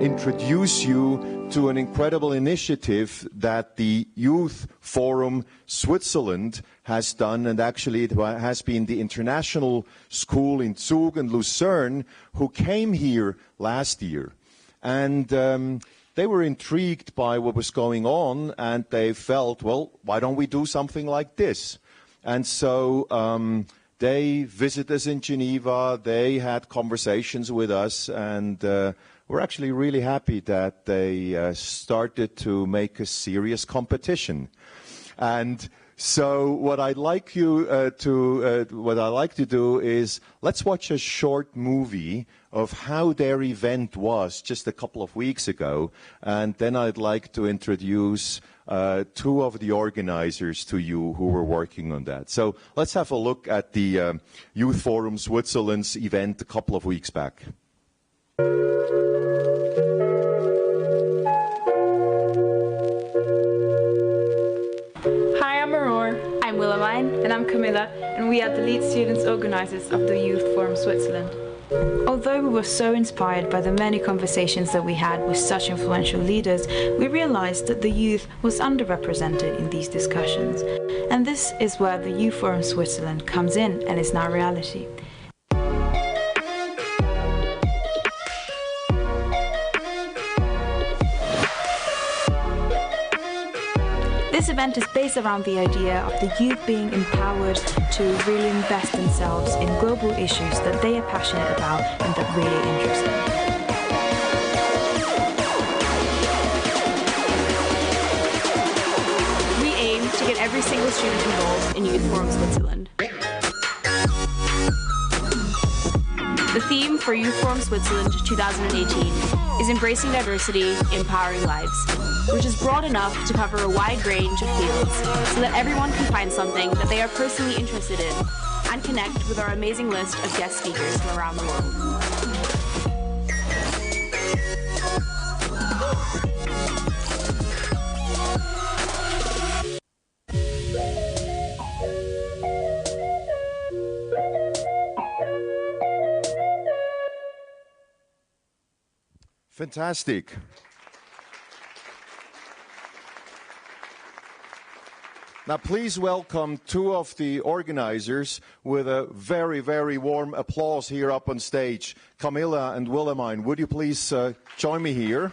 introduce you to an incredible initiative that the Youth Forum Switzerland has done, and actually it has been the international school in Zug and Lucerne who came here last year. And they were intrigued by what was going on, and they felt, well, why don't we do something like this? And so they visited us in Geneva, they had conversations with us, and we're actually really happy that they started to make a serious competition. And so what I'd like to do is let's watch a short movie of how their event was just a couple of weeks ago, and then I'd like to introduce two of the organizers to you who were working on that. So let's have a look at the Youth Forum Switzerland's event a couple of weeks back. Hi, I'm Aurora. I'm Willemijn. And I'm Camilla, and we are the lead students organizers of the Youth Forum Switzerland. Although we were so inspired by the many conversations that we had with such influential leaders, we realized that the youth was underrepresented in these discussions. And this is where the Youth Forum Switzerland comes in and is now reality. This event is based around the idea of the youth being empowered to really invest themselves in global issues that they are passionate about and that really interest them. We aim to get every single student involved in Youth Forum Switzerland. The theme for Youth Forum Switzerland 2018 is Embracing Diversity, Empowering Lives, which is broad enough to cover a wide range of fields so that everyone can find something that they are personally interested in and connect with our amazing list of guest speakers from around the world. Fantastic. Now, please welcome two of the organizers with a very, very warm applause here up on stage. Camilla and Willemijn, would you please join me here?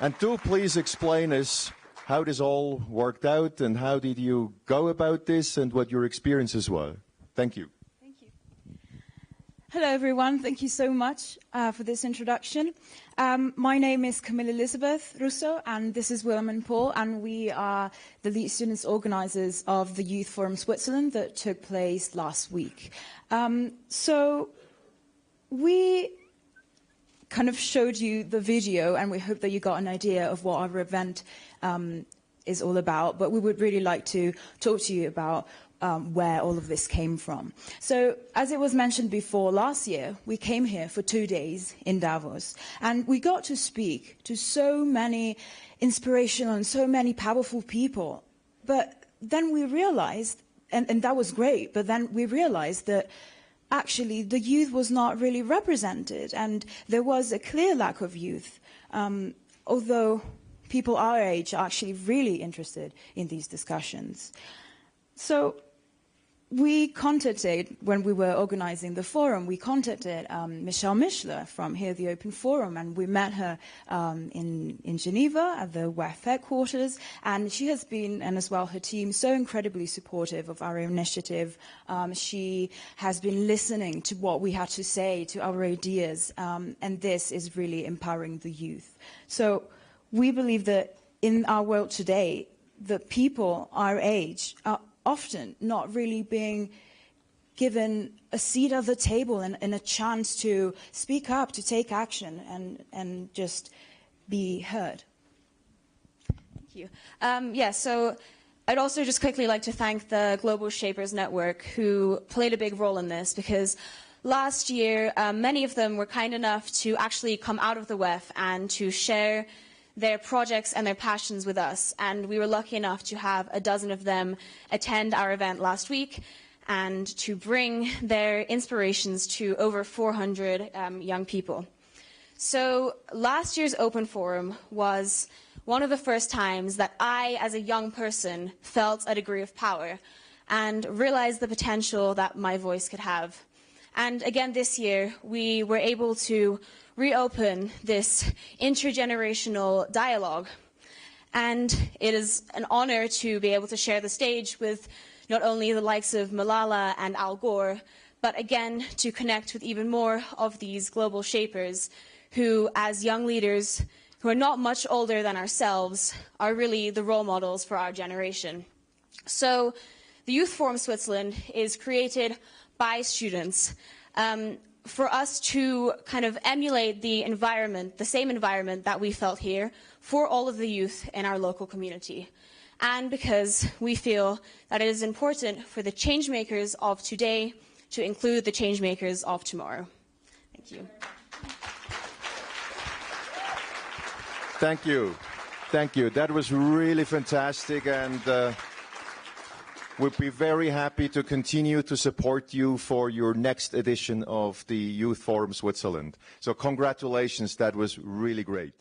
And do please explain us how this all worked out and how did you go about this and what your experiences were. Thank you. Hello everyone, thank you so much for this introduction. My name is Camilla Elizabeth Russo and this is Willemijn Paul, and we are the lead students organizers of the Youth Forum Switzerland that took place last week. So we kind of showed you the video and we hope that you got an idea of what our event is all about, but we would really like to talk to you about where all of this came from. So, as it was mentioned before, last year we came here for 2 days in Davos, and we got to speak to so many inspirational and so many powerful people. But then we realized, and that was great, but then we realized that actually the youth was not really represented, and there was a clear lack of youth, although people our age are actually really interested in these discussions. So we contacted, when we were organizing the forum, we contacted Michelle Mischler from here, the Open Forum, and we met her in Geneva at the YFS headquarters, and she has been, and as well her team, so incredibly supportive of our initiative. She has been listening to what we had to say, to our ideas, and this is really empowering the youth. So we believe that in our world today, the people our age are often not really being given a seat at the table and a chance to speak up, to take action, and just be heard. Thank you. So I'd also just quickly like to thank the Global Shapers Network, who played a big role in this, because last year many of them were kind enough to actually come out of the WEF and to share their projects and their passions with us, and we were lucky enough to have a dozen of them attend our event last week. and to bring their inspirations to over 400 young people. So last year's Open Forum was one of the first times that I, as a young person, felt a degree of power and realized the potential that my voice could have. And again this year, we were able to reopen this intergenerational dialogue. And it is an honor to be able to share the stage with not only the likes of Malala and Al Gore, but again to connect with even more of these global shapers who, as young leaders who are not much older than ourselves, are really the role models for our generation. So the Youth Forum Switzerland is created by students for us to kind of emulate the environment, the same environment that we felt here for all of the youth in our local community. And because we feel that it is important for the change makers of today to include the change makers of tomorrow. Thank you. Thank you. Thank you. That was really fantastic, and we'll be very happy to continue to support you for your next edition of the Youth Forum Switzerland. So congratulations, that was really great.